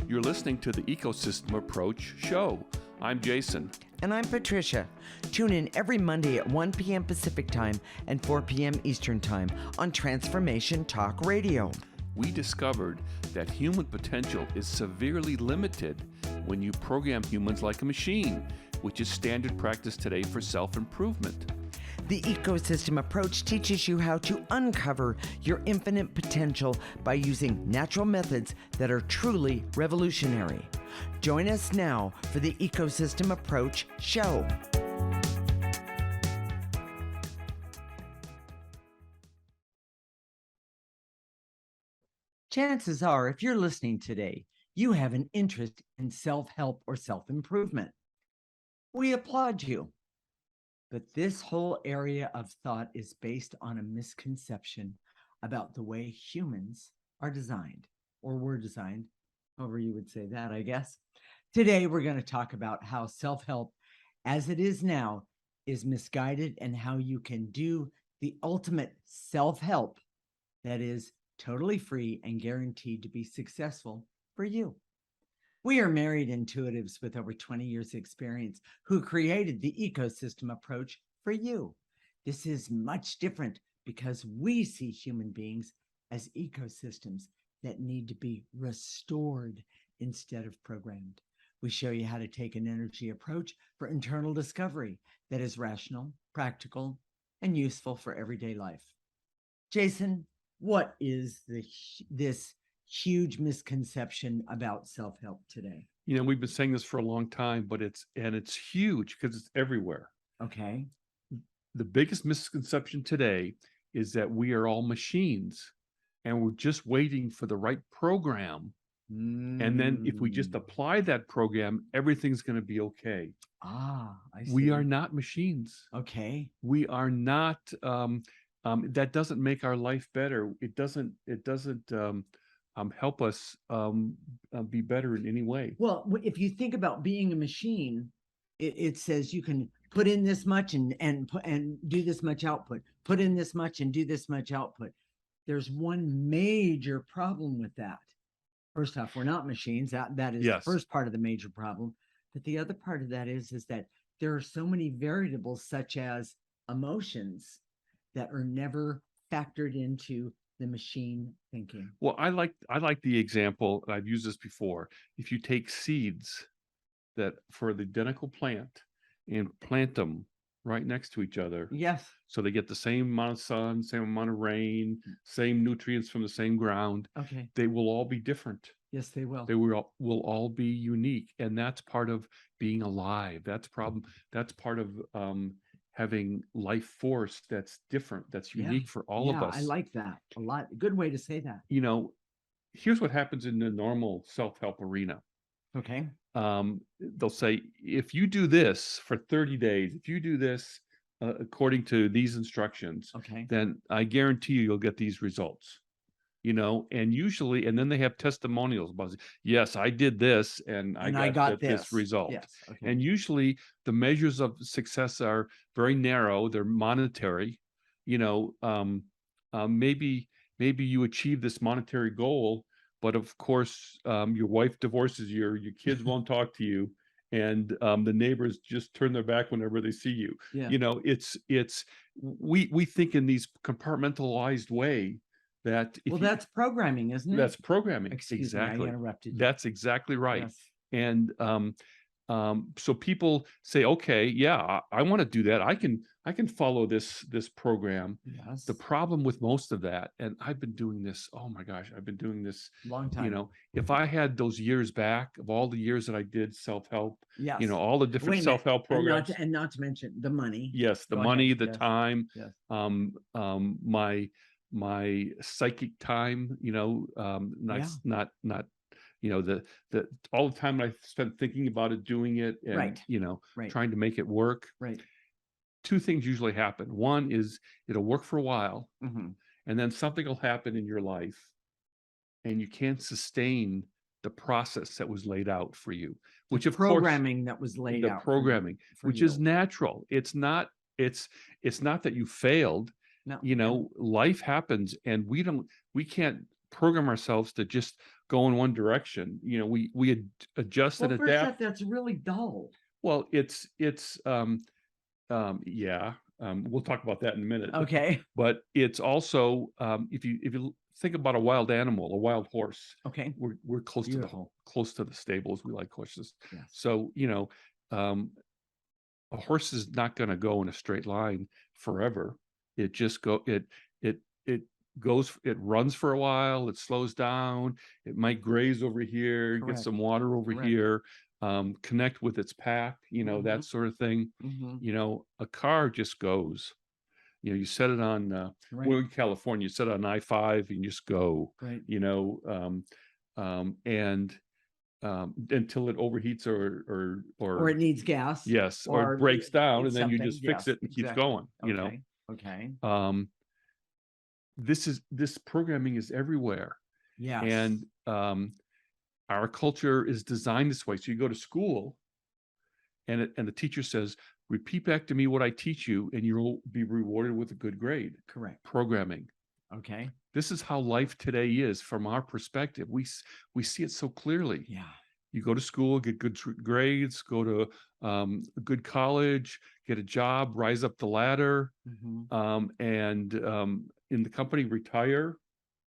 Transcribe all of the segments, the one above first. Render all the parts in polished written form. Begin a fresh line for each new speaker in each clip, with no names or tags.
You're listening to the Ecosystem Approach Show. I'm Jason.
And I'm Patricia. Tune in every Monday at 1 p.m. Pacific Time and 4 p.m. Eastern Time on Transformation Talk Radio.
We discovered that human potential is severely limited when you program humans like a machine, which is standard practice today for self-improvement.
The ecosystem approach teaches you how to uncover your infinite potential by using natural methods that are truly revolutionary. Join us now for the Ecosystem Approach Show. Chances are, if you're listening today, you have an interest in self-help or self-improvement. We applaud you. But this whole area of thought is based on a misconception about the way humans are designed, or were designed, however you would say that, I guess. Today, we're going to talk about how self-help, as it is now, is misguided and how you can do the ultimate self-help that is totally free and guaranteed to be successful for you. We are married intuitives with over 20 years experience who created the ecosystem approach for you. This is much different because we see human beings as ecosystems that need to be restored instead of programmed. We show you how to take an energy approach for internal discovery that is rational, practical, and useful for everyday life. Jason, what is this huge misconception about self-help today?
You know, we've been saying this for a long time, but it's huge because it's everywhere.
Okay.
The biggest misconception today is that we are all machines and we're just waiting for the right program. And then if we just apply that program, everything's going to be okay.
I see.
We are not machines.
Okay.
We are not, that doesn't make our life better. It doesn't help us be better in any way.
Well, if you think about being a machine, it says you can put in this much and do this much output, put in this much and do this much output. There's one major problem with that. First off, we're not machines. That is
Yes.
The first part of the major problem. But the other part of that is that there are so many variables such as emotions that are never factored into the machine thinking.
Well, I like the example, I've used this before. If you take seeds that for the identical plant and plant them right next to each other,
Yes.
so they get the same amount of sun, same amount of rain, same nutrients from the same ground,
Okay.
they will all be different.
Yes, they will.
They will all be unique, and that's part of being alive. That's part of having life force that's different, that's unique for all of us.
I like that a lot. Good way to say that.
You know, here's what happens in the normal self-help arena.
Okay.
They'll say, if you do this for 30 days, if you do this according to these instructions,
Okay.
then I guarantee you'll get these results. You know, and usually, and then they have testimonials about, yes, I did this and I got this result.
Yes. Okay.
And usually the measures of success are very narrow, they're monetary. You know, maybe you achieve this monetary goal, but of course, your wife divorces you, your kids won't talk to you, and the neighbors just turn their back whenever they see you.
Yeah.
You know, we think in these compartmentalized way that
that's programming, isn't it?
That's programming.
Excuse me, I interrupted you.
That's exactly right.
Yes.
And so people say, okay, yeah, I want to do that. I can follow this program.
Yes.
The problem with most of that, and I've been doing this, oh my gosh, I've been doing this
long time.
You know, if I had those years back of all the years that I did self-help,
yes.
You know, all the different self-help programs.
And not to mention the money.
Yes, the
Go
money,
ahead.
the
Yes.
time,
Yes.
my psychic time, you know, not you know, the all the time I spent thinking about it, doing it, and
Right.
you know,
Right.
trying to make it work.
Right.
Two things usually happen. One is it'll work for a while,
Mm-hmm.
and then something will happen in your life, and you can't sustain the process that was laid out for you. which
The
of course,
programming that was laid
the
out
programming,
for
which is
you.
natural. It's not that you failed.
No,
You know, life happens, and we can't program ourselves to just go in one direction. You know, we adjust
well,
and
first
adapt.
that's really dull.
Well, yeah, we'll talk about that in a minute.
Okay.
But it's also, if you think about a wild animal, a wild horse,
Okay.
we're
Beautiful.
close to the stables. We like horses.
Yes.
So, you know, a horse is not going to go in a straight line forever. It just it goes, it runs for a while, it slows down, it might graze over here, get
Correct.
some water over
Correct.
here, connect with its pack, you know, that sort of thing. You know, a car just goes. You know, you set it on,
Right.
we're in California, you set it on I-5 and you just go,
Right.
you know, and until it overheats
Or it needs gas.
yes, or it breaks down, and then you
something.
just fix
Yes,
it and keeps
exactly.
going, you know.
Okay. Okay.
This programming is everywhere.
Yes.
And our culture is designed this way. So you go to school and the teacher says, repeat back to me what I teach you, and you'll be rewarded with a good grade.
Correct.
Programming.
Okay.
This is how life today is from our perspective. We see it so clearly.
Yeah.
You go to school, get good grades, go to a good college, get a job, rise up the ladder, and in the company, retire,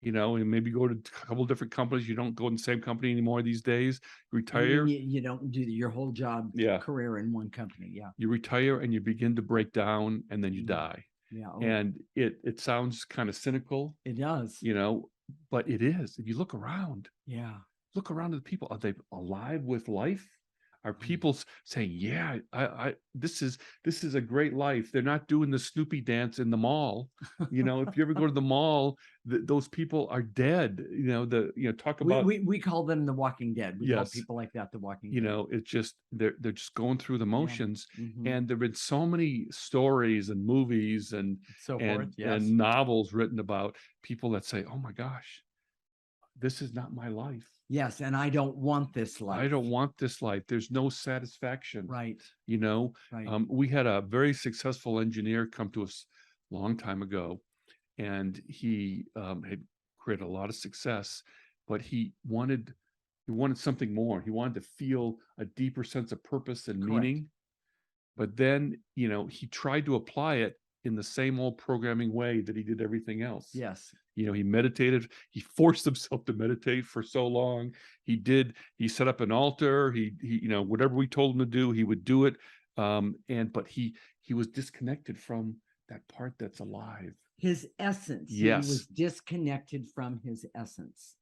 you know, and maybe go to a couple different companies. You don't go in the same company anymore these days. Retire.
You don't do your whole job career in one company. Yeah.
You retire and you begin to break down, and then you die.
Yeah.
And it sounds kind of cynical.
It does.
You know, but it is. If you look around.
Yeah.
Look around at the people. Are they alive with life? Are people saying, "Yeah, this is a great life"? They're not doing the Snoopy dance in the mall. You know, if you ever go to the mall, those people are dead. You know, talk about.
We call them the Walking Dead. We call people like that the Walking Dead.
You know, it's just they're just going through the motions, and there've been so many stories and movies and
so forth,
and novels written about people that say, "Oh my gosh, this is not my life."
Yes, and I don't want this life.
I don't want this life. There's no satisfaction.
Right.
You know,
right.
We had a very successful engineer come to us a long time ago, and he had created a lot of success, but he wanted something more. He wanted to feel a deeper sense of purpose and meaning. But then, you know, he tried to apply it in the same old programming way that he did everything else.
Yes.
You know, he meditated, he forced himself to meditate for so long. He set up an altar, he you know, whatever we told him to do, he would do it. But he was disconnected from that part that's alive.
His essence.
Yes.
He was disconnected from his essence.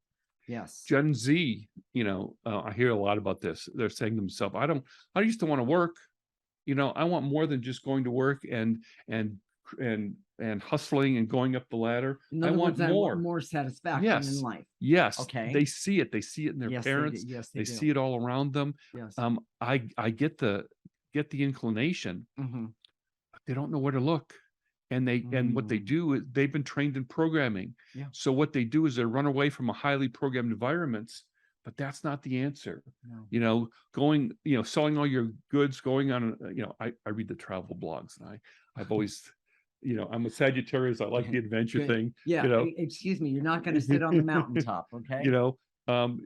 Yes.
Gen Z, you know, I hear a lot about this. They're saying to themselves, I used to want to work. You know, I want more than just going to work and hustling and going up the ladder. I want
more satisfaction in life.
Yes.
Okay.
They see it in their parents. They see it all around them.
Yes.
I get the inclination, but they don't know where to look. And what they do is they've been trained in programming.
Yeah.
So what they do is they run away from a highly programmed environments. But that's not the answer.
No.
You know, selling all your goods, going on, I read the travel blogs, and I've always, you know, I'm a Sagittarius. I like the adventure thing.
Yeah.
You know?
Excuse me. You're not going to sit on the mountaintop. Okay.
You know,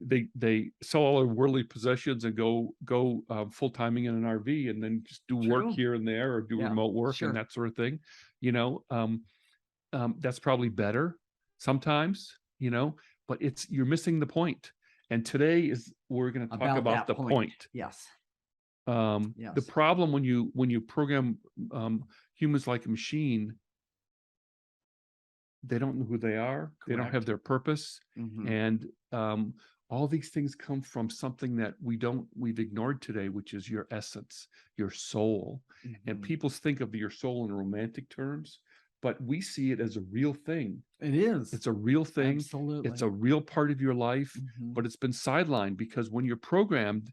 they sell all their worldly possessions and go full-timing in an RV, and then just do work here and there, or do remote work and that sort of thing. You know, that's probably better sometimes, you know, but you're missing the point. And today we're going to talk about the point.
Yes.
The problem when you program humans like a machine, they don't know who they are. Correct. They don't have their purpose. And all these things come from something that we've ignored today, which is your essence, your soul. And people think of your soul in romantic terms, but we see it as a real thing.
It is.
It's a real thing.
Absolutely.
It's a real part of your life, but it's been sidelined because when you're programming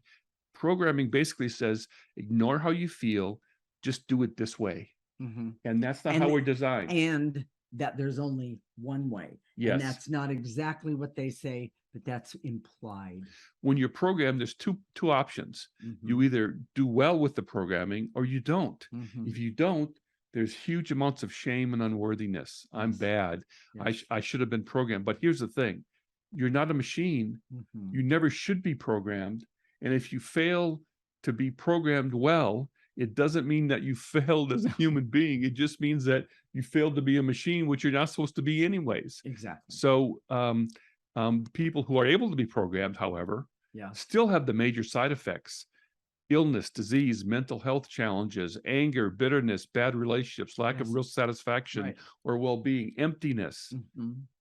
basically says, ignore how you feel, just do it this way. And that's not how we're designed.
And that there's only one way. And
Yes.
that's not exactly what they say, but that's implied.
When you're programmed, there's two options. You either do well with the programming or you don't. If you don't, there's huge amounts of shame and unworthiness. I'm
Yes.
bad.
Yes.
I should have been programmed. But here's the thing. You're not a machine. You never should be programmed. And if you fail to be programmed well, it doesn't mean that you failed as a human being. It just means that you failed to be a machine, which you're not supposed to be anyways.
Exactly.
So people who are able to be programmed, however, still have the major side effects: illness, disease, mental health challenges, anger, bitterness, bad relationships, lack of real satisfaction or well-being, emptiness.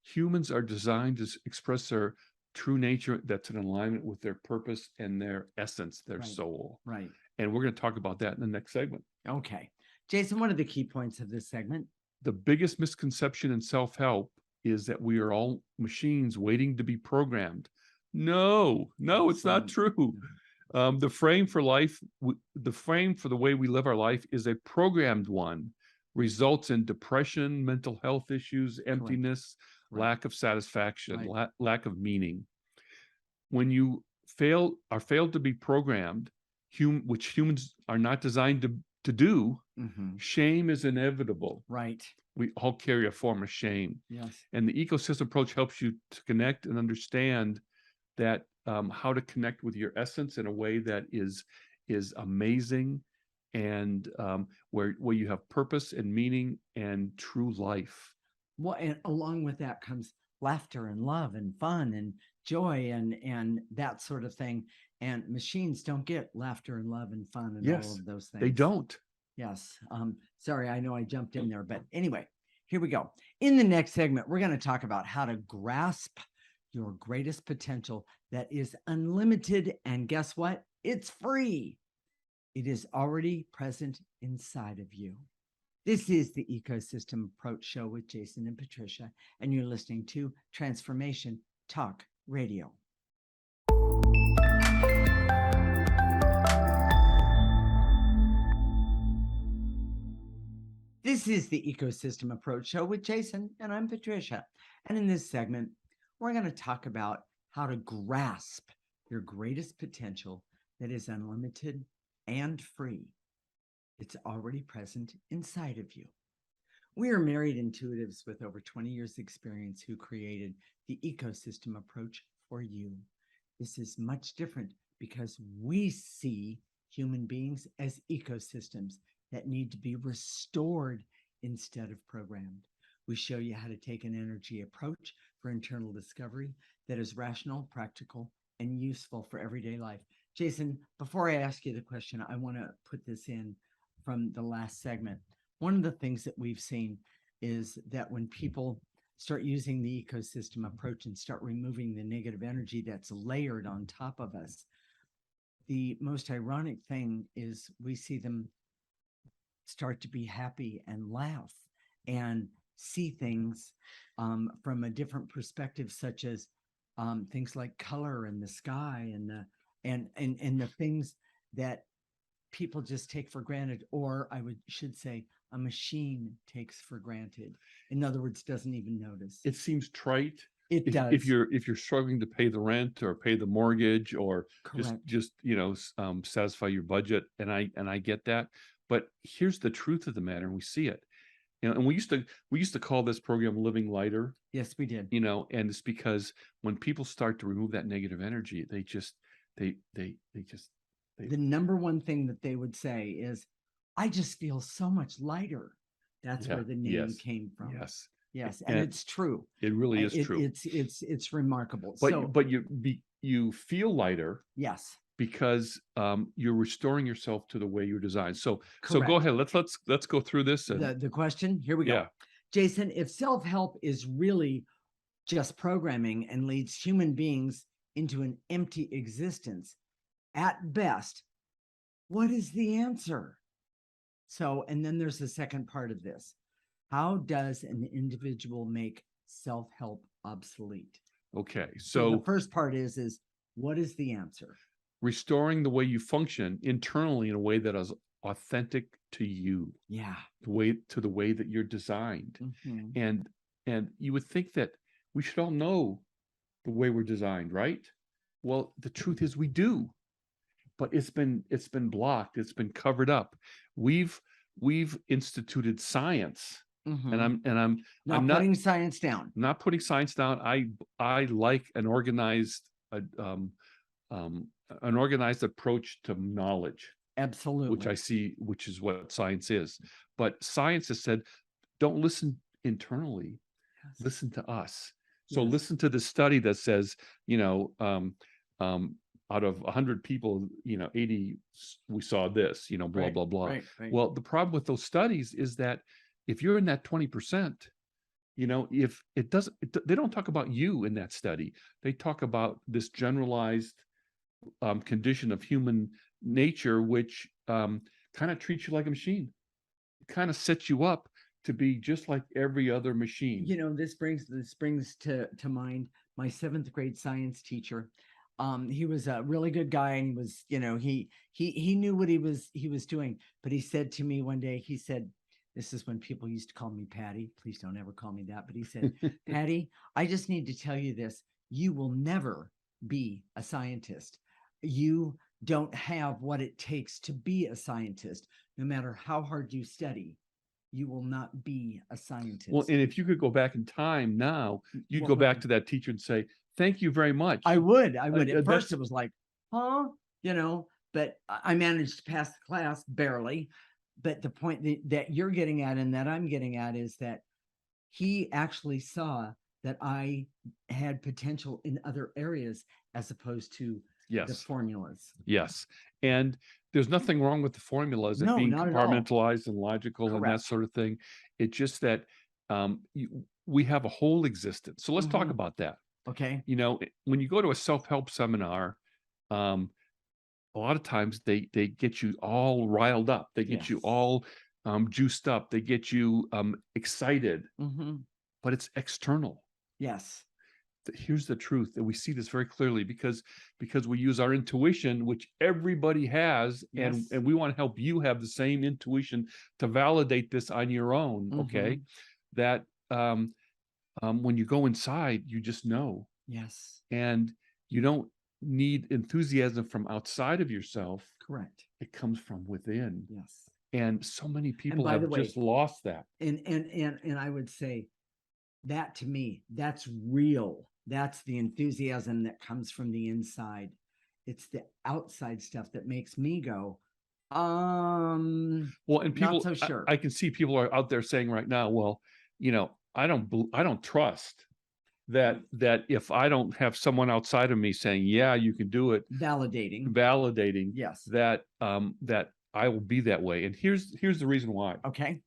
Humans are designed to express their true nature that's in alignment with their purpose and their essence, their soul.
Right.
And we're going to talk about that in the next segment.
Okay. Jason, what are the key points of this segment?
The biggest misconception in self-help is that we are all machines waiting to be programmed. No, it's not true. The frame for life, the frame for the way we live our life is a programmed one, results in depression, mental health issues, emptiness, lack of satisfaction, lack of meaning. When you failed to be programmed, which humans are not designed to do, shame is inevitable.
Right.
We all carry a form of shame.
Yes.
And the ecosystem approach helps you to connect and understand that how to connect with your essence in a way that is amazing, and where you have purpose and meaning and true life.
Well, and along with that comes laughter and love and fun and joy and that sort of thing. And machines don't get laughter and love and fun and all of those things.
They don't.
Yes. Sorry, I know I jumped in there, but anyway, here we go. In the next segment, we're going to talk about how to grasp your greatest potential that is unlimited. And guess what? It's free. It is already present inside of you. This is the Ecosystem Approach Show with Jason and Patricia, and you're listening to Transformation Talk Radio. This is the Ecosystem Approach Show with Jason, and I'm Patricia. And in this segment, we're going to talk about how to grasp your greatest potential that is unlimited and free. It's already present inside of you. We are married intuitives with over 20 years experience who created the ecosystem approach for you. This is much different because we see human beings as ecosystems that need to be restored instead of programmed. We show you how to take an energy approach for internal discovery that is rational, practical, and useful for everyday life. Jason, before I ask you the question, I want to put this in from the last segment. One of the things that we've seen is that when people start using the ecosystem approach and start removing the negative energy that's layered on top of us, the most ironic thing is we see them start to be happy and laugh and see things from a different perspective, such as things like color in the sky and the things that people just take for granted, or should say a machine takes for granted. In other words, doesn't even notice.
It seems trite.
It does.
If you're struggling to pay the rent or pay the mortgage or
Correct.
just satisfy your budget, and I get that. But here's the truth of the matter, and we see it. And we used to call this program Living Lighter.
Yes, we did.
And it's because when people start to remove that negative energy, the
number one thing that they would say is, I just feel so much lighter. That's where the name came from. Yes. And it's true.
It really is true.
It's remarkable.
But you feel lighter.
Yes.
Because you're restoring yourself to the way you're designed. So
Correct.
Go ahead. Let's go through this.
The question. Here we go.
Yeah.
Jason, if self-help is really just programming and leads human beings into an empty existence, at best, what is the answer? So, and then there's the second part of this. How does an individual make self-help obsolete?
Okay. So
the first part is what is the answer?
Restoring the way you function internally in a way that authentic to you,
Yeah.
the way that you're designed.
Mhm.
And you would think that we should all know the way we're designed, right? Well, the truth is we do, but it's been blocked, it's been covered up. We've we've instituted science, and
Mhm.
I'm
Not putting science down.
not putting science down. I like uh, um, an organized approach to knowledge,
Absolutely.
which is what science is. But science has said, don't listen internally,
Yes.
listen to us. So
Yes.
listen to the study that says, you know, um, out of 100 people, 80 we saw this, blah
Right.
blah blah.
Right. Right.
Well, the problem with those studies is that if you're in that 20%, if it doesn't, they don't talk about you in that study. They talk about this generalized condition of human nature, which kind of treats you like a machine. It kind of sets you up to be just like every other machine.
This brings to mind my seventh grade science teacher. He was a really good guy, and he was, he knew what he was doing. But he said to me one day, he said, this is when people used to call me Patty. Please don't ever call me that. But he said, Patty, I just need to tell you this. You will never be a scientist. You don't have what it takes to be a scientist, no matter how hard you study. You will not be a
Well,
scientist.
and if you could go back in time now, you'd
What
go
would
back to that teacher and say, "Thank you very much."
I would. I would. At first,
That's
it was like, huh? But I managed to pass the class barely. But the point that you're getting at and that I'm getting at is that he actually saw that I had potential in other areas as opposed to the
yes,
formulas.
yes, and there's nothing wrong with the formulas and
No,
being
not at all.
compartmentalized and logical and that
Correct.
sort of thing. It's just that we have a whole existence. So let's talk
Mhm.
about that.
Okay.
When you go to a self-help seminar, um, a lot of times they get you all riled up. They get you
Yes.
all juiced up. They get you excited,
Hmm.
but it's external.
Yes.
Here's the truth, and we see this very clearly because we use our intuition, which everybody has, and
Yes.
we want to help you have the same intuition to validate this on your own. Okay,
Hmm.
that when you go inside, you just know,
Yes.
and you don't need enthusiasm from outside of yourself.
Correct.
It comes from within,
Yes.
and so many
And
people
by the
have
way,
just lost that.
and I would say that to me, that's real. That's the enthusiasm that comes from the inside. It's the outside stuff that makes me go,
Well, and
not
people,
so sure.
I can see people are out there saying right now, well, I don't trust that if I don't have someone outside of me saying, yeah, you can do it,
Validating.
validating
Yes.
that I will be that way. And here's the reason why.
Okay.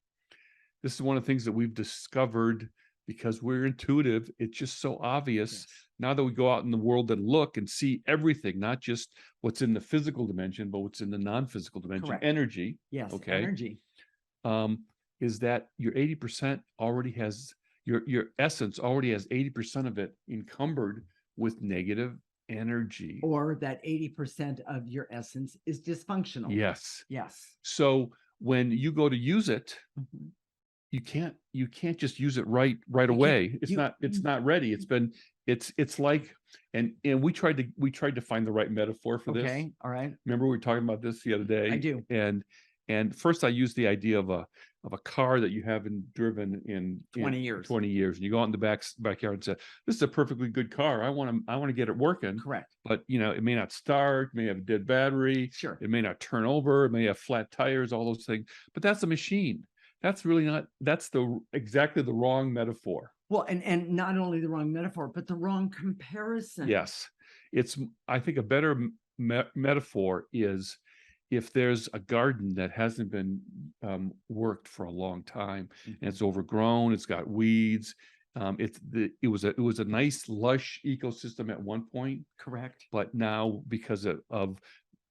This is one of the things that we've discovered because we're intuitive. It's just so obvious
Yes.
now that we go out in the world and look and see everything, not just what's in the physical dimension, but what's in the non-physical dimension,
Correct.
energy.
Yes.
Okay.
Energy.
um, is that your 80% already has your essence already has 80% of it encumbered with negative energy.
Or that 80% of your essence is dysfunctional.
Yes.
Yes.
So when you go to use it,
Mhm.
you can't just use it right
You can't,
away. It's not ready. It's like, and we tried to find the right metaphor for this.
okay. All right.
Remember we were talking about this the other
I
day,
do.
and first I used the idea of a car that you haven't driven in
20 years.
20 years, and you go out in the backyard and say, "This is a perfectly good car. I want to get it working."
Correct.
But it may not start, may have a dead battery,
Sure.
it may not turn over, it may have flat tires, all those things. But that's a machine. That's really not. That's exactly the wrong metaphor.
Well, and not only the wrong metaphor, but the wrong comparison.
Yes, I think a better metaphor is if there's a garden that hasn't been worked for a long time and it's overgrown, it's got weeds. It was a nice lush ecosystem at one point,
Correct.
but now because of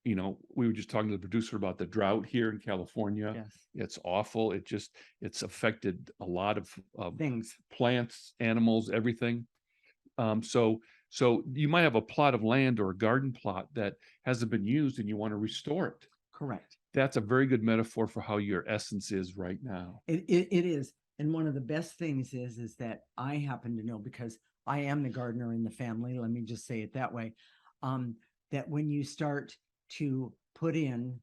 we were just talking to the producer about the drought here in California.
Yes.
It's awful. It's affected a lot of
Things.
plants, animals, everything. So you might have a plot of land or a garden plot that hasn't been used and you want to restore it.
Correct.
That's a very good metaphor for how your essence is right now.
It is. And one of the best things is that I happen to know, because I am the gardener in the family, let me just say it that way, um, that when you start to put in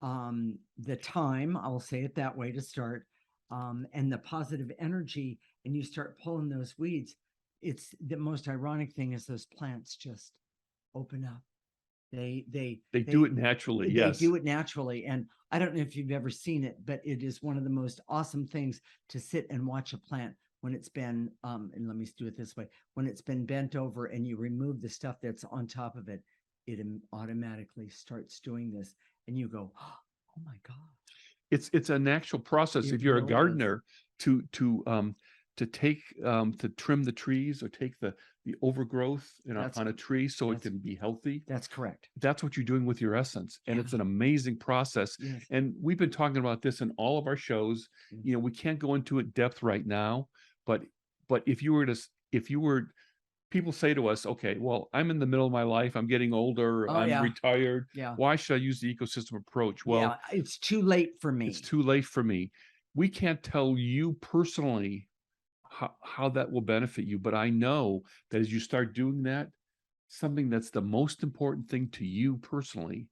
the time, I'll say it that way to start, and the positive energy, and you start pulling those weeds, it's the most ironic thing is those plants just open up.
They do it naturally,
They
yes.
do it naturally. And I don't know if you've ever seen it, but it is one of the most awesome things to sit and watch a plant when it's been, and let me do it this way, when it's been bent over and you remove the stuff that's on top of it, it automatically starts doing this. And you go, oh my gosh.
It's a natural process.
It
If you're a
really is.
gardener, to take to trim the trees or take the overgrowth on a tree so it can be healthy.
That's correct.
That's what you're doing with your essence, and it's an amazing process.
Yes.
And we've been talking about this in all of our shows.
Yes.
We can't go into it depth right now, but if you were people say to us, okay, well, I'm in the middle of my life, I'm getting older,
Oh,
I'm
yeah.
retired.
Yeah.
Why should I use the ecosystem approach?
Yeah.
Well,
It's too late for me.
it's too late for me. We can't tell you personally how that will benefit you, but I know that as you start doing that, something that's the most important thing to you personally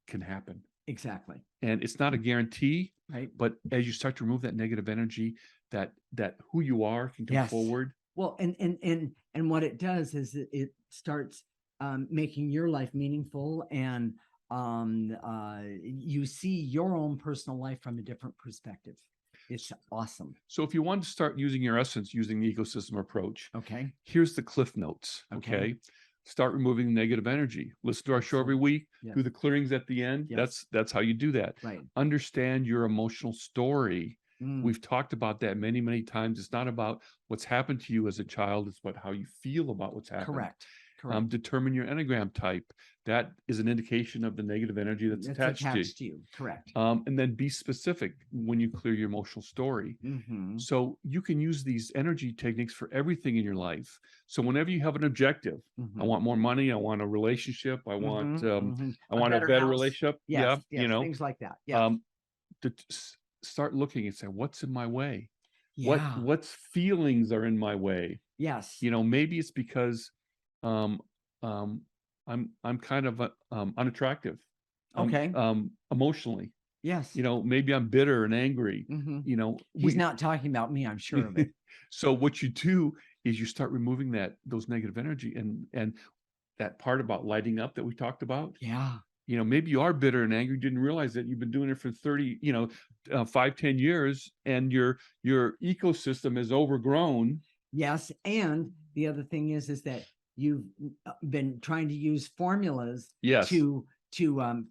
can happen.
Exactly.
And it's not a guarantee,
Right.
but as you start to remove that negative energy, that who you are can come forward.
Well, and what it does is it starts making your life meaningful, and you see your own personal life from a different perspective. It's awesome.
So if you want to start using your essence using the ecosystem approach,
Okay.
here's the cliff notes. Okay. Start removing negative energy. Listen to our show every week. Do the clearings at the end. That's how you do that.
Right.
Understand your emotional story. We've talked about that many, many times. It's not about what's happened to you as a child. It's about how you feel about what's happened.
Correct.
Determine your Enneagram type. That is an indication of the negative energy that's attached to
you. Correct.
And then be specific when you clear your emotional story. So you can use these energy techniques for everything in your life. So whenever you have an objective, I want more money, I want a relationship, I want a better relationship.
Yes, things like that. Yeah.
To start looking and say, what's in my way?
Yeah.
What's feelings are in my way?
Yes.
Maybe it's because um, I'm kind of unattractive.
Okay.
Emotionally.
Yes.
Maybe I'm bitter and angry.
He's not talking about me, I'm sure of it.
So what you do is you start removing those negative energy and that part about lighting up that we talked about.
Yeah.
Maybe you are bitter and angry, didn't realize that you've been doing it for 30, 5-10 years, and your ecosystem is overgrown.
Yes. And the other thing is that you've been trying to use formulas to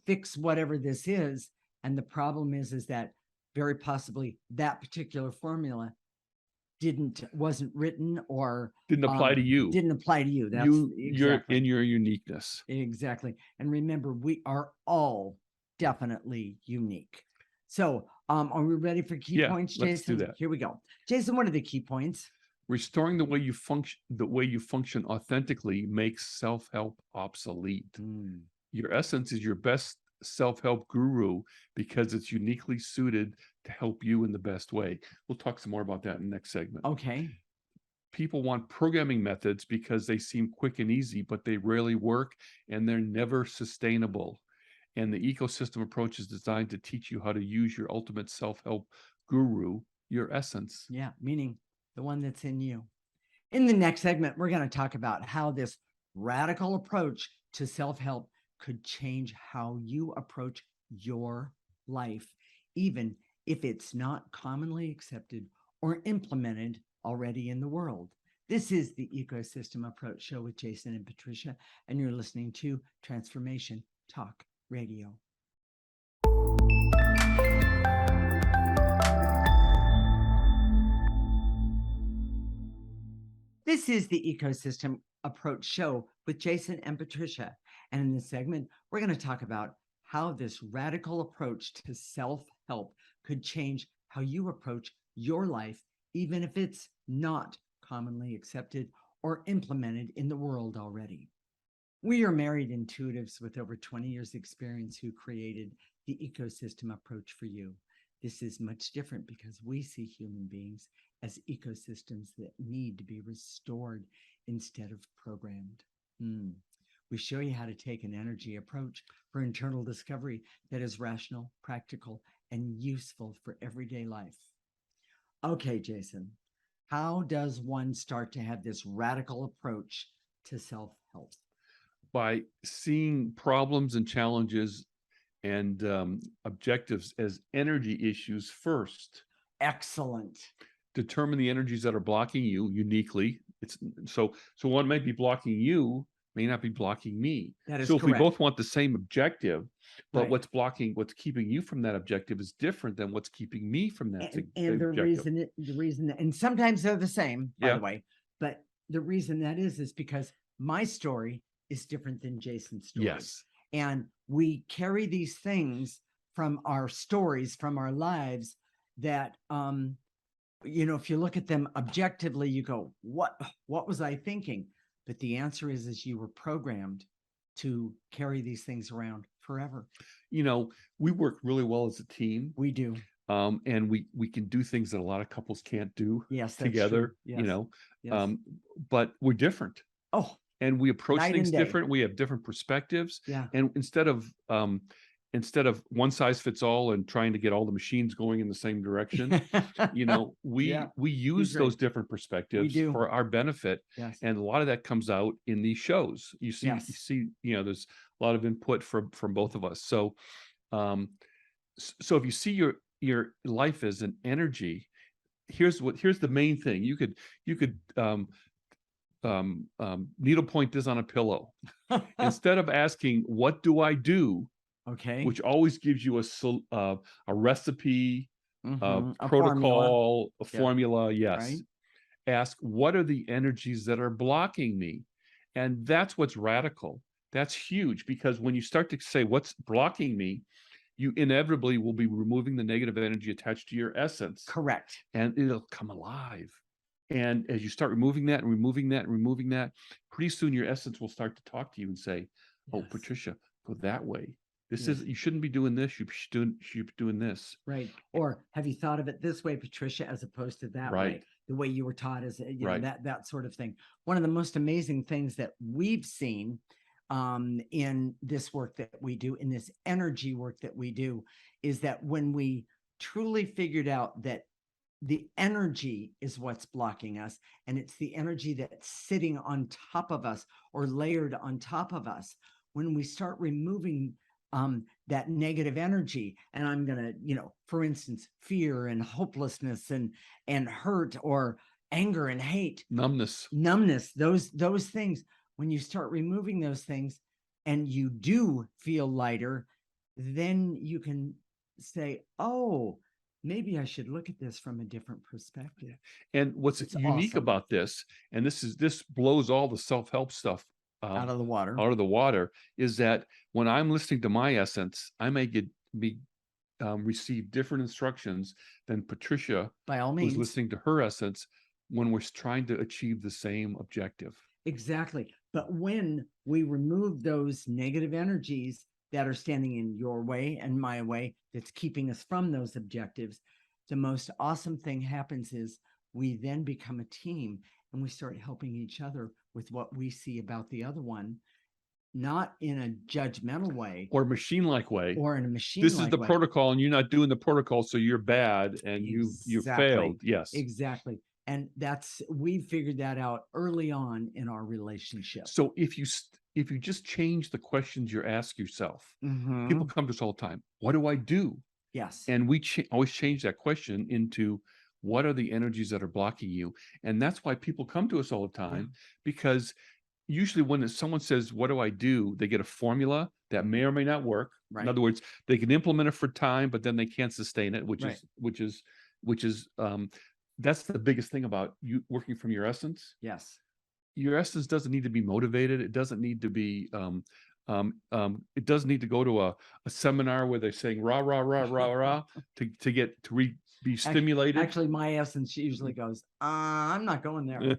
fix whatever this is. And the problem is that very possibly that particular formula wasn't written or
didn't apply to you.
That's
you're in your uniqueness.
Exactly. And remember, we are all definitely unique. So are we ready for key points, Jason?
Let's do that.
Here we go. Jason, what are the key points?
Restoring the way you function authentically makes self-help obsolete. Your essence is your best self-help guru because it's uniquely suited to help you in the best way. We'll talk some more about that in the next segment.
Okay.
People want programming methods because they seem quick and easy, but they rarely work and they're never sustainable. And the ecosystem approach is designed to teach you how to use your ultimate self-help guru, your essence.
Yeah, meaning the one that's in you. In the next segment, we're going to talk about how this radical approach to self-help could change how you approach your life, even if it's not commonly accepted or implemented already in the world. This is the Ecosystem Approach Show with Jason and Patricia, and you're listening to Transformation Talk Radio. This is the Ecosystem Approach Show with Jason and Patricia. And in this segment, we're going to talk about how this radical approach to self-help could change how you approach your life, even if it's not commonly accepted or implemented in the world already. We are married intuitives with over 20 years experience who created the ecosystem approach for you. This is much different because we see human beings as ecosystems that need to be restored instead of programmed. We show you how to take an energy approach for internal discovery that is rational, practical, and useful for everyday life. Okay, Jason, how does one start to have this radical approach to self-help?
By seeing problems and challenges and objectives as energy issues first.
Excellent.
Determine the energies that are blocking you uniquely. It's so what might be blocking you may not be blocking me.
That is
so if
correct.
we both want the same objective, but
Right.
what's keeping you from that objective is different than what's keeping me from that
And the
objective.
reason, and sometimes they're the same, by
Yeah.
the way, but the reason that is because my story is different than Jason's story.
Yes.
And we carry these things from our stories, from our lives that, if you look at them objectively, you go, what was I thinking? But the answer is you were programmed to carry these things around forever.
We work really well as a team.
We do.
And we can do things that a lot of couples can't do together,
Yes.
but we're different.
Oh,
and we approach
night
things
and day.
different. We have different perspectives.
Yeah.
And instead of one size fits all and trying to get all the machines going in the same direction, we use those different perspectives for our benefit.
Yes.
And a lot of that comes out in these shows. You see, there's a lot of input from both of us. So, so if you see your life as an energy, here's the main thing. You could needlepoint this on a pillow. Instead of asking, what do I do?
Okay.
Which always gives you a recipe, a protocol, a formula. Yes.
Right.
Ask, what are the energies that are blocking me? And that's what's radical. That's huge, because when you start to say what's blocking me, you inevitably will be removing the negative energy attached to your essence.
Correct.
And it'll come alive. And as you start removing that and removing that and removing that, pretty soon your essence will start to talk to you and say, oh, Patricia, go that way. This is, you shouldn't be doing this. You should be doing this.
Right. Or have you thought of it this way, Patricia, as opposed to that way? The way you were taught as, that sort of thing. One of the most amazing things that we've seen in this work that we do, in this energy work that we do, is that when we truly figured out that the energy is what's blocking us, and it's the energy that's sitting on top of us or layered on top of us, when we start removing that negative energy, and I'm going to, for instance, fear and hopelessness and hurt or anger and hate, numbness, those things, when you start removing those things and you do feel lighter, then you can say, oh, maybe I should look at this from a different perspective.
And what's unique about this, and this blows all the self-help stuff
out of the
water, is that when I'm listening to my essence, I may receive different instructions than Patricia,
by all means,
who's listening to her essence, when we're trying to achieve the same objective.
Exactly. But when we remove those negative energies that are standing in your way and my way, that's keeping us from those objectives, the most awesome thing happens is we then become a team and we start helping each other with what we see about the other one, not in a judgmental way
or machine-like way,
or in a machine.
This is the protocol and you're not doing the protocol, so you're bad and you failed. Yes,
exactly. And we figured that out early on in our relationship.
So if you just change the questions you ask yourself, people come to us all the time. What do I do?
Yes.
And we always change that question into, what are the energies that are blocking you? And that's why people come to us all the time, because usually when someone says, what do I do? They get a formula that may or may not work.
Right.
In other words, they can implement it for time, but then they can't sustain it, which is that's the biggest thing about you working from your essence.
Yes.
Your essence doesn't need to be motivated. It doesn't need to be It doesn't need to go to a seminar where they're saying rah, rah, rah, rah, rah to get to be stimulated.
Actually, my essence usually goes, I'm not going there.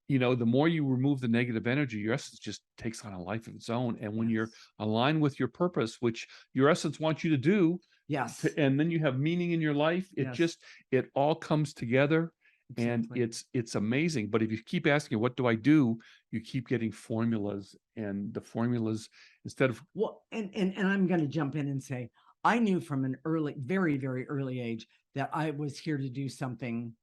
The more you remove the negative energy, your essence just takes on a life of its own. And when you're
Yes.
aligned with your purpose, which your essence wants you to do,
Yes.
and then you have meaning in your life,
Yes.
it all comes together. And
Exactly.
it's amazing. But if you keep asking, what do I do? You keep getting formulas, and the formulas, instead of
Well, and I'm going to jump in and say, I knew from an early, very, very early age that I was here to do something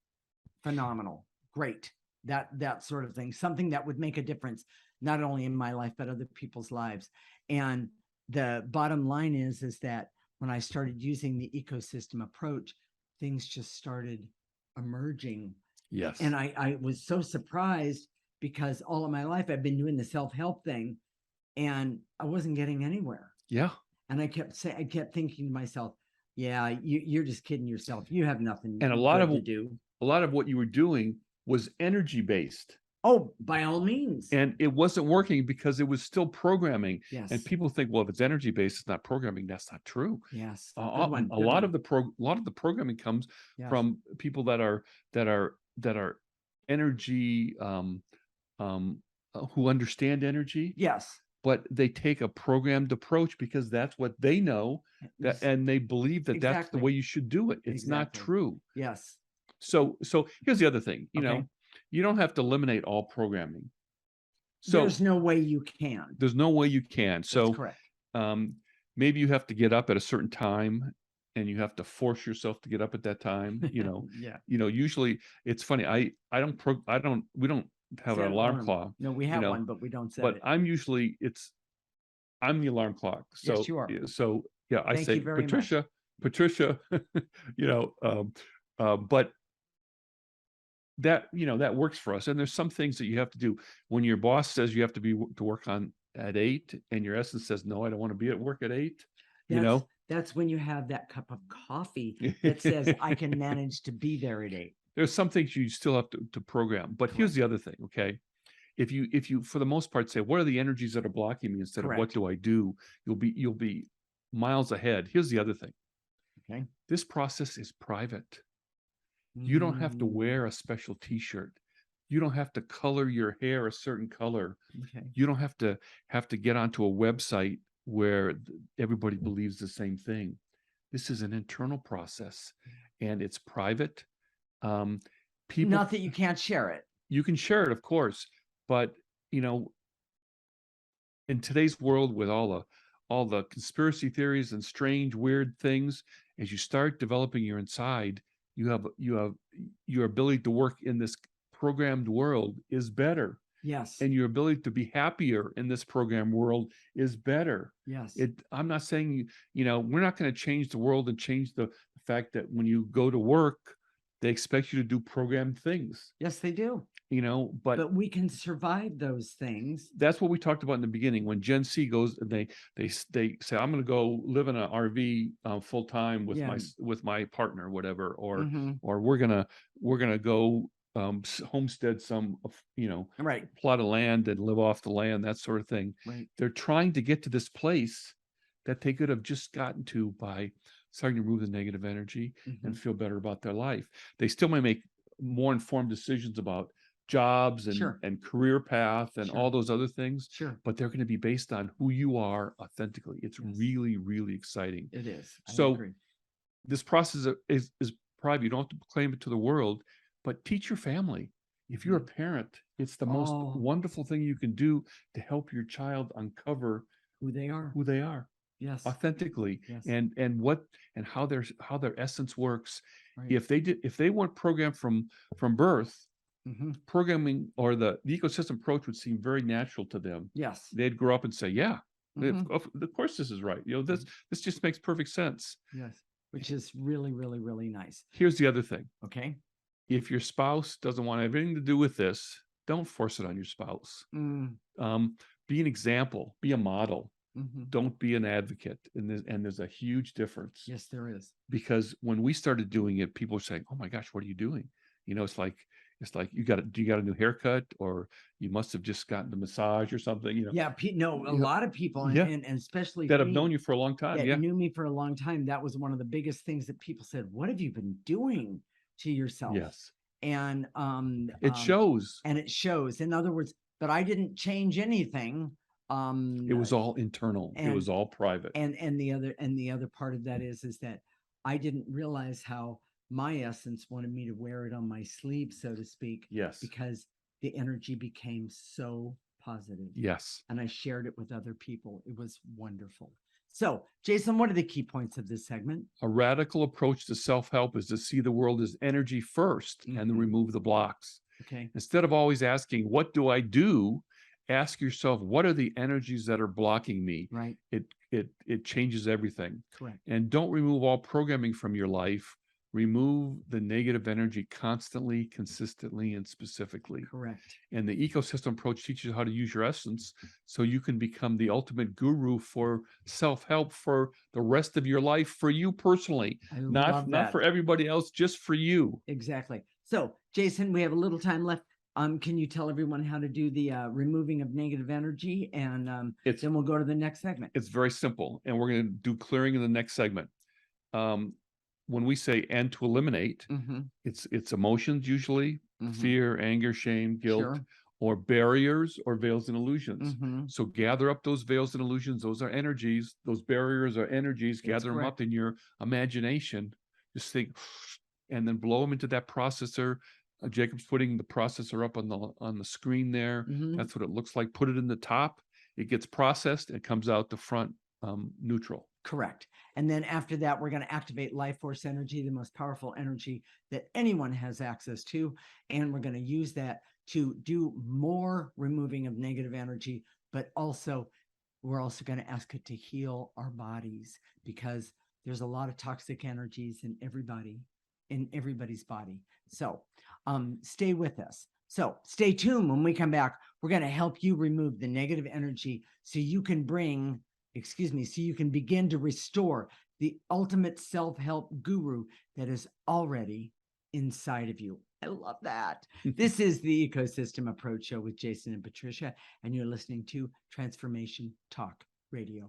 phenomenal, great, that sort of thing, something that would make a difference, not only in my life, but other people's lives. And the bottom line is that when I started using the ecosystem approach, things just started emerging.
yes,
And I was so surprised because all of my life I've been doing the self-help thing and I wasn't getting anywhere.
yeah.
And I kept thinking to myself, yeah, you're just kidding yourself. You have nothing
And
good to do.
a lot of what you were doing was energy based.
Oh, by all means.
And it wasn't working because it was still programming.
Yes.
And people think, well, if it's energy based, it's not programming. That's not true.
Yes.
A
Good one.
lot of the programming comes
Yes.
from people that are energy, who understand energy,
Yes.
but they take a programmed approach because that's what they know, and they believe that that's the
Exactly.
way you should do it. It's not
Exactly.
true.
Yes.
So here's the other thing,
Okay.
you don't have to eliminate all programming. So
There's no way you can.
there's no way you can.
That's
So
correct.
maybe you have to get up at a certain time, and you have to force yourself to get up at that time.
Yeah.
Usually it's funny. We don't have
Set
an alarm clock.
No, we have one, but we don't set
But
it.
I'm the alarm clock. So
Yes, you are.
so yeah, I
Thank
say,
you very much.
Patricia, but that works for us. And there's some things that you have to do when your boss says you have to be to work on at 8, and your essence says, no, I don't want to be at work at 8.
That's when you have that cup of coffee that says I can manage to be there at 8.
There's some things you still have to program. But here's the other thing, okay? If you for the most part say, what are the energies that are blocking me, instead of what do I do, you'll be miles ahead. Here's the other thing.
Okay.
This process is private. You don't have to wear a special t-shirt. You don't have to color your hair a certain color.
Okay.
You don't have to get onto a website where everybody believes the same thing. This is an internal process, and it's private. People,
Not that you can't share it.
you can share it, of course, but in today's world, with all the conspiracy theories and strange, weird things, as you start developing your inside, you have your ability to work in this programmed world is better.
Yes.
And your ability to be happier in this program world is better.
Yes.
I'm not saying, we're not going to change the world and change the fact that when you go to work, they expect you to do programmed things,
Yes, they do.
but
we can survive those things.
that's what we talked about in the beginning. When Gen Z goes and they say, I'm going to go live in an RV full time with my partner, or whatever, or we're gonna go homestead some plot of land and live off the land, that sort of thing.
Right.
They're trying to get to this place that they could have just gotten to by starting to remove the negative energy and feel better about their life. They still may make more informed decisions about jobs and career path and all those other things, but they're going to be based on who you are authentically. It's really, really exciting.
It is.
So this process is private. You don't have to proclaim it to the world, but teach your family. If you're a parent, it's the most wonderful thing you can do to help your child uncover
who they are. Yes.
Authentically.
Yes.
And how their essence works.
Right.
If they weren't programmed from birth, programming or the ecosystem approach would seem very natural to them.
Yes.
They'd grow up and say, yeah, of course this is right. This just makes perfect sense.
Yes. Which is really, really, really nice.
Here's the other thing.
Okay.
If your spouse doesn't want anything to do with this, don't force it on your spouse. Be an example, be a model. Don't be an advocate. And there's a huge difference.
Yes, there is.
Because when we started doing it, people were saying, oh my gosh, what are you doing? It's like, It's like do you got a new haircut, or you must have just gotten a massage or something,
Yeah, no, a
you know,
lot of people,
yeah,
and especially
that have known
me
you for a long time.
that
Yeah.
knew me for a long time, that was one of the biggest things that people said, "What have you been doing to yourself?"
Yes.
And
It shows.
it shows. In other words, but I didn't change anything.
It was all internal. It
And
was all private.
the other part of that is that I didn't realize how my essence wanted me to wear it on my sleeve, so to speak,
Yes.
because the energy became so positive,
Yes.
and I shared it with other people. It was wonderful. So, Jason, what are the key points of this segment?
A radical approach to self-help is to see the world as energy first and then
Mhm.
remove the blocks.
Okay.
Instead of always asking, what do I do? Ask yourself, what are the energies that are blocking me?
Right.
It changes everything.
Correct.
And don't remove all programming from your life. Remove the negative energy constantly, consistently, and specifically.
Correct.
And the ecosystem approach teaches you how to use your essence so you can become the ultimate guru for self-help for the rest of your life, for you personally,
I
not
love
not
that.
for everybody else, just for you.
Exactly. So, Jason, we have a little time left. Can you tell everyone how to do the removing of negative energy, and
It's
then we'll go to the next segment.
it's very simple, and we're going to do clearing in the next segment. Um, when we say and to eliminate,
Mm-hmm.
it's emotions usually,
Mm-hmm.
fear, anger, shame, guilt,
Sure.
or barriers or veils and illusions.
Mm-hmm.
So gather up those veils and illusions. Those are energies. Those barriers are energies.
That's
Gather them up
correct.
in your imagination. Just think, and then blow them into that processor. Jacob's putting the processor up on the screen there.
Mm-hmm.
That's what it looks like. Put it in the top. It gets processed. It comes out the front neutral.
Correct. And then after that, we're going to activate life force energy, the most powerful energy that anyone has access to. And we're going to use that to do more removing of negative energy, but also we're also going to ask it to heal our bodies, because there's a lot of toxic energies in everybody's body. So stay with us. So stay tuned. When we come back, we're going to help you remove the negative energy so you can so you can begin to restore the ultimate self-help guru that is already inside of you. I love that. This is the Ecosystem Approach Show with Jason and Patricia, and you're listening to Transformation Talk Radio.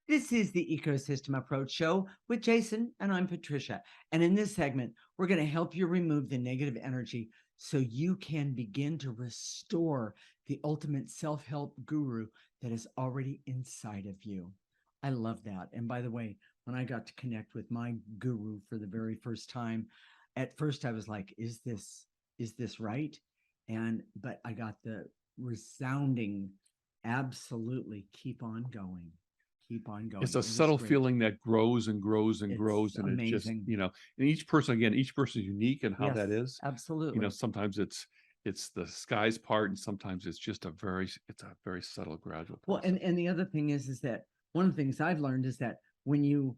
This is the Ecosystem Approach Show with Jason, and I'm Patricia. And in this segment, we're going to help you remove the negative energy so you can begin to restore the ultimate self-help guru that is already inside of you. I love that. And by the way, when I got to connect with my guru for the very first time, at first I was like, is this right? But I got the resounding, absolutely keep on going. Keep on going.
It's a subtle feeling that grows and grows and grows, and it just,
amazing.
and each person is unique in how that is.
Absolutely.
Sometimes it's the skies part, and sometimes it's just it's a very subtle, gradual
Well,
process.
and the other thing is that one of the things I've learned is that when you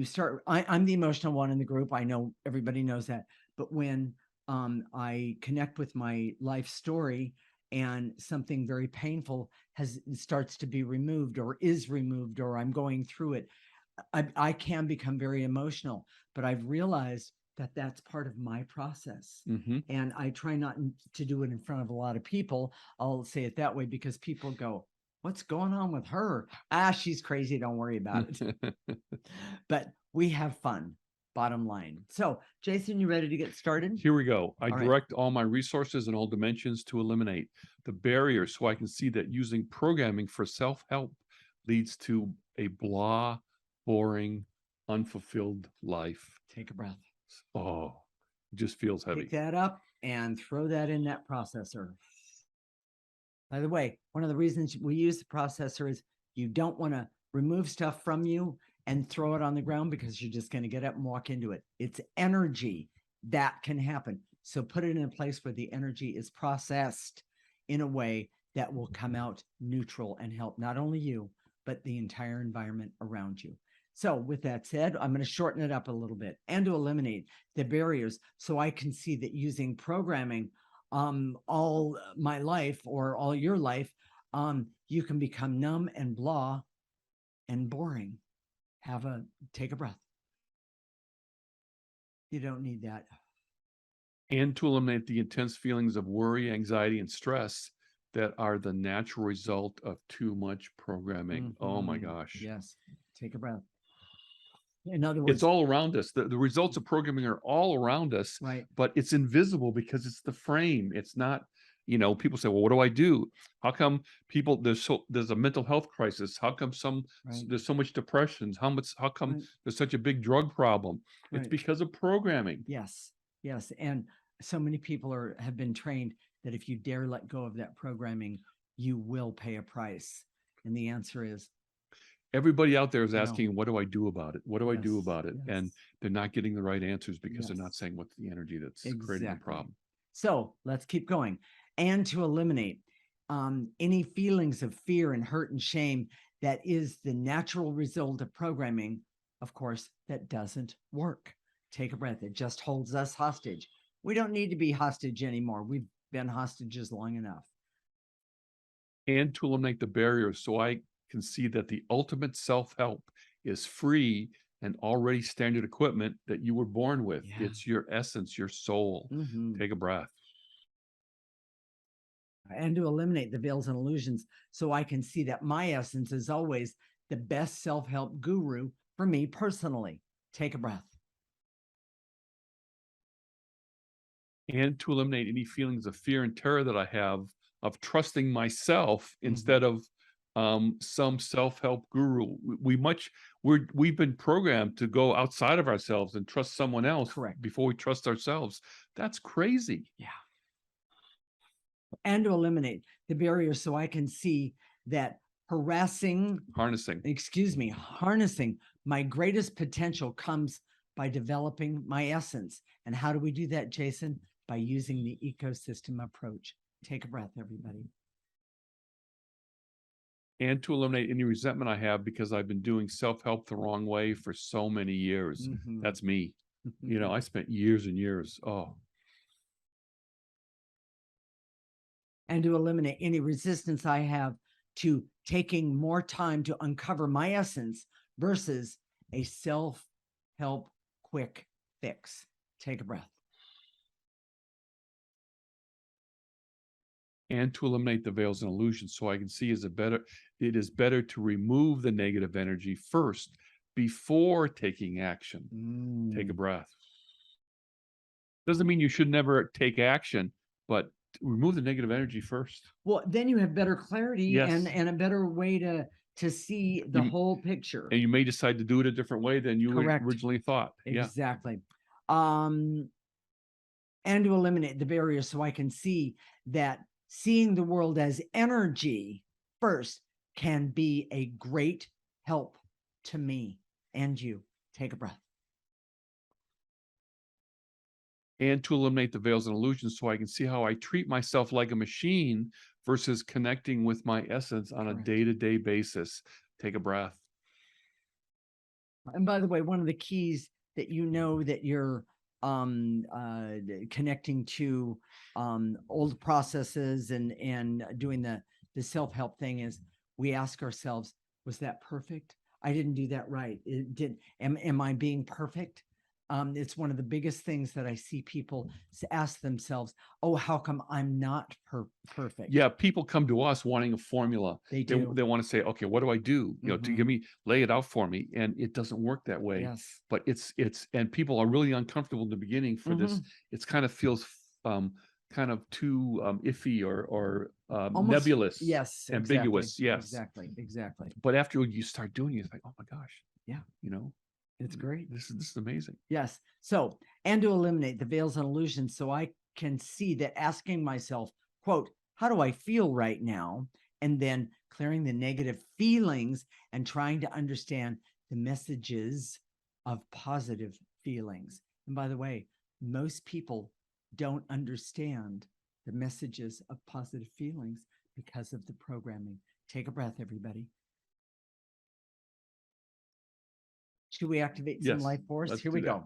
start, I'm the emotional one in the group. I know everybody knows that, but when I connect with my life story and something very painful starts to be removed or is removed, or I'm going through it, I can become very emotional. But I've realized that that's part of my process.
Mm-hmm.
And I try not to do it in front of a lot of people. I'll say it that way because people go, what's going on with her? She's crazy. Don't worry about it. But we have fun, bottom line. So, Jason, you ready to get started?
Here we go. I
All right.
direct all my resources in all dimensions to eliminate the barriers so I can see that using programming for self-help leads to a blah, boring, unfulfilled life.
Take a breath.
Oh, it just feels heavy.
Pick that up and throw that in that processor. By the way, one of the reasons we use the processor is you don't want to remove stuff from you and throw it on the ground, because you're just going to get up and walk into it. It's energy that can happen. So put it in a place where the energy is processed in a way that will come out neutral and help not only you, but the entire environment around you. So with that said, I'm going to shorten it up a little bit and to eliminate the barriers so I can see that using programming all my life or all your life, you can become numb and blah and boring. Take a breath. You don't need that.
And to eliminate the intense feelings of worry, anxiety, and stress that are the natural result of too much programming. Oh my gosh.
Yes. Take a breath. In other
It's
words,
all around us. The results of programming are all around us,
right.
but it's invisible because it's the frame. It's not, people say, well, what do I do? How come there's a mental health crisis? How come
Right.
there's so much depression? How come
Right.
there's such a big drug problem? It's
Right.
because of programming.
Yes. Yes. And so many people have been trained that if you dare let go of that programming, you will pay a price. And the answer is
Everybody out there is
no.
asking, what do I do about it? What do I do
Yes.
about it? And
Yes.
they're not getting the right answers because they're not
Yes.
saying what's the energy that's creating the
Exactly.
problem.
So let's keep going. And to eliminate any feelings of fear and hurt and shame that is the natural result of programming, of course, that doesn't work. Take a breath. It just holds us hostage. We don't need to be hostage anymore. We've been hostages long enough.
And to eliminate the barriers so I can see that the ultimate self-help is free and already standard equipment that you were born with.
Yeah.
It's your essence, your soul. Take a breath.
And to eliminate the veils and illusions so I can see that my essence is always the best self-help guru for me personally. Take a breath.
And to eliminate any feelings of fear and terror that I have of trusting myself instead of some self-help guru. We've been programmed to go outside of ourselves and trust someone else.
Correct.
Before we trust ourselves. That's crazy.
Yeah. And to eliminate the barriers so I can see that harnessing my greatest potential comes by developing my essence. And how do we do that, Jason? By using the ecosystem approach. Take a breath, everybody.
And to eliminate any resentment I have because I've been doing self-help the wrong way for so many years. That's me. I spent years and years. Oh.
And to eliminate any resistance I have to taking more time to uncover my essence versus a self-help quick fix. Take a breath.
And to eliminate the veils and illusions so I can see it is better to remove the negative energy first before taking action. Take a breath. Doesn't mean you should never take action, but remove the negative energy first.
Well, then you have better clarity.
Yes.
and a better way to see the whole picture.
And you may decide to do it a different way than you originally thought.
Exactly. And to eliminate the barriers so I can see that seeing the world as energy first can be a great help to me and you. Take a breath.
And to eliminate the veils and illusions so I can see how I treat myself like a machine versus connecting with my essence on a day-to-day basis. Take a breath.
And by the way, one of the keys that that you're connecting to old processes and doing the self-help thing is we ask ourselves, was that perfect? I didn't do that right. Am I being perfect? It's one of the biggest things that I see people ask themselves, oh, how come I'm not perfect?
Yeah, people come to us wanting a formula.
They do.
They want to say, okay, what do I do? To lay it out for me. And it doesn't work that way.
Yes.
But and people are really uncomfortable in the beginning for this. It's kind of feels kind of too iffy or almost nebulous.
Yes.
Ambiguous.
Exactly.
Yes.
Exactly.
But after you start doing it, it's like, oh my gosh.
Yeah. It's great.
This is amazing.
Yes. So, and to eliminate the veils and illusions so I can see that asking myself, quote, how do I feel right now? And then clearing the negative feelings and trying to understand the messages of positive feelings. And by the way, most people don't understand the messages of positive feelings because of the programming. Take a breath, everybody. Should we activate some life force? Here we go.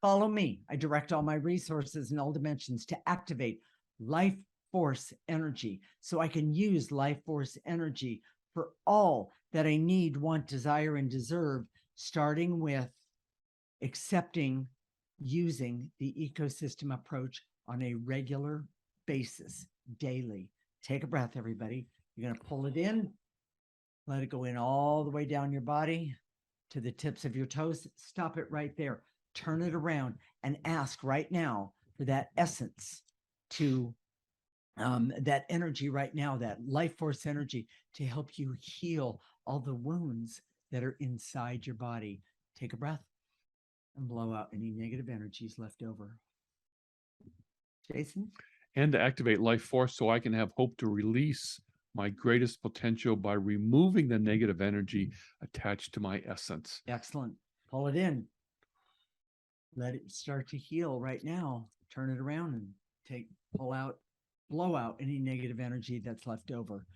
Follow me. I direct all my resources in all dimensions to activate life force energy so I can use life force energy for all that I need, want, desire, and deserve, starting with accepting using the ecosystem approach on a regular basis, daily. Take a breath, everybody. You're going to pull it in, let it go in all the way down your body to the tips of your toes. Stop it right there. Turn it around and ask right now for that essence to that energy right now, that life force energy to help you heal all the wounds that are inside your body. Take a breath and blow out any negative energies left over. Jason?
And to activate life force so I can have hope to release my greatest potential by removing the negative energy attached to my essence.
Excellent. Pull it in. Let it start to heal right now. Turn it around and blow out any negative energy that's left over.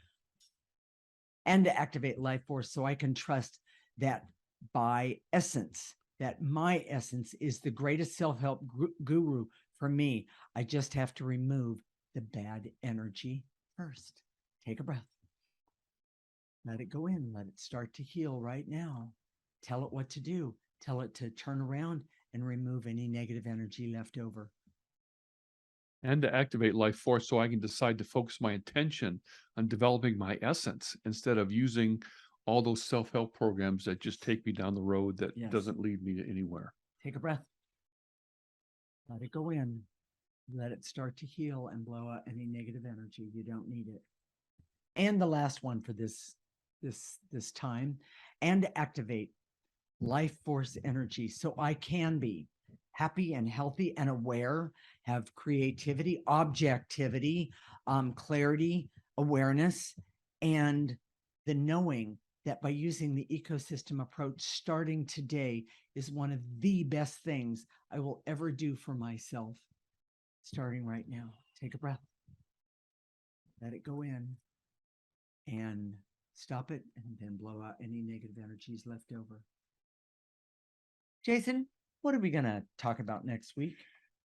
And to activate life force so I can trust that by essence, that my essence is the greatest self-help guru for me. I just have to remove the bad energy first. Take a breath. Let it go in. Let it start to heal right now. Tell it what to do. Tell it to turn around and remove any negative energy left over.
And to activate life force so I can decide to focus my attention on developing my essence instead of using all those self-help programs that just take me down the road that doesn't lead me to anywhere.
Take a breath. Let it go in. Let it start to heal and blow out any negative energy. You don't need it. And the last one for this time, and activate life force energy so I can be happy and healthy and aware, have creativity, objectivity, clarity, awareness, and the knowing that by using the ecosystem approach starting today is one of the best things I will ever do for myself. Starting right now. Take a breath. Let it go in and stop it, and then blow out any negative energies left over. Jason, what are we going to talk about next week?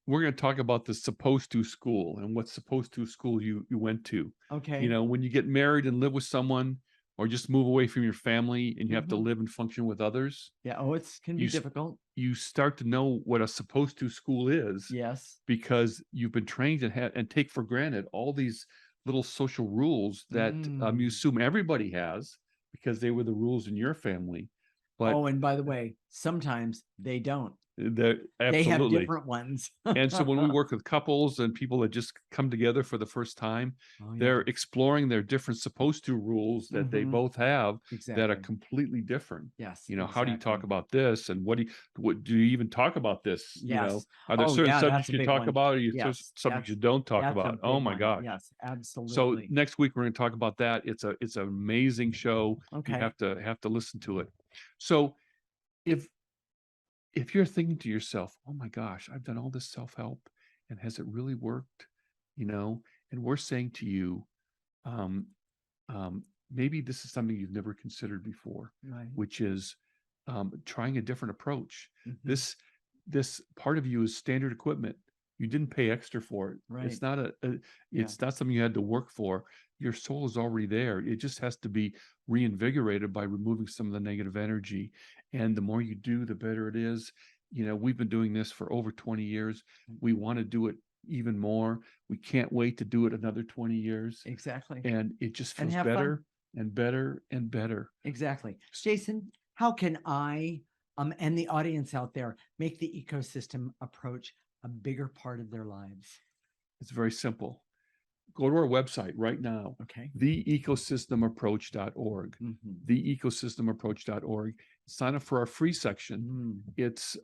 We're going to talk about the supposed to school and what supposed to school you went to.
Okay.
You know, when you get married and live with someone or just move away from your family and you have to live and function with others.
Yeah. Oh, it can be difficult.
You start to know what a supposed to school is.
Yes.
Because you've been trained and take for granted all these little social rules that you assume everybody has because they were the rules in your family. But
and by the way, sometimes they don't.
They
They have different ones.
And so when we work with couples and people that just come together for the first time, they're exploring their different supposed to rules that they both have that are completely different.
Yes.
You know, how do you talk about this? And what do you even talk about this?
Yes.
You know, are there certain subjects you talk about, or subjects you don't talk about? Oh my gosh.
Yes, absolutely.
So next week we're going to talk about that. It's an amazing show.
Okay.
You have to listen to it. So if you're thinking to yourself, oh my gosh, I've done all this self-help and has it really worked? You know, and we're saying to you, maybe this is something you've never considered before,
Right.
which is trying a different approach. This part of you is standard equipment. You didn't pay extra for it.
Right.
It's not it's not something you had to work for. Your soul is already there. It just has to be reinvigorated by removing some of the negative energy. And the more you do, the better it is. You know, we've been doing this for over 20 years. We want to do it even more. We can't wait to do it another 20 years.
Exactly.
And it just feels better and better and better.
Exactly. Jason, how can I and the audience out there make the ecosystem approach a bigger part of their lives?
It's very simple. Go to our website right now.
Okay.
theecosystemapproach.org. theecosystemapproach.org. Sign up for our free section. It's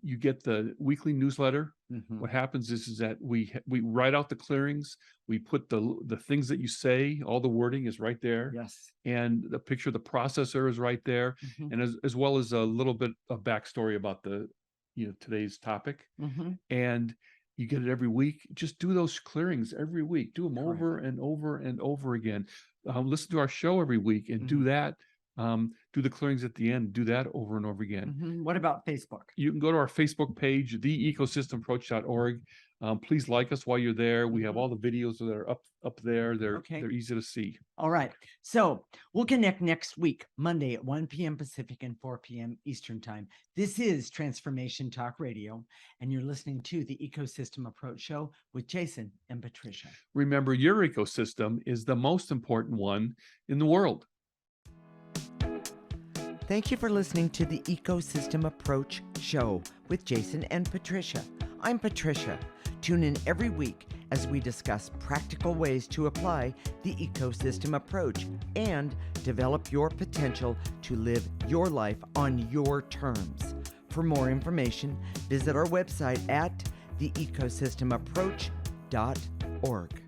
you get the weekly newsletter. What happens is that we write out the clearings. We put the things that you say, all the wording is right there.
Yes.
And the picture of the processor is right there. And as well as a little bit of backstory about today's topic. And you get it every week. Just do those clearings every week. Do them over and over and over again. Listen to our show every week and do that. Do the clearings at the end. Do that over and over again.
What about Facebook?
You can go to our Facebook page, theecosystemapproach.org. Please like us while you're there. We have
Mhm.
all the videos that are up there.
Okay.
They're easy to see.
All right. So we'll connect next week, Monday at 1 p.m. Pacific and 4 p.m. Eastern Time. This is Transformation Talk Radio, and you're listening to the Ecosystem Approach Show with Jason and Patricia.
Remember, your ecosystem is the most important one in the world.
Thank you for listening to the Ecosystem Approach Show with Jason and Patricia. I'm Patricia. Tune in every week as we discuss practical ways to apply the ecosystem approach and develop your potential to live your life on your terms. For more information, visit our website at theecosystemapproach.org.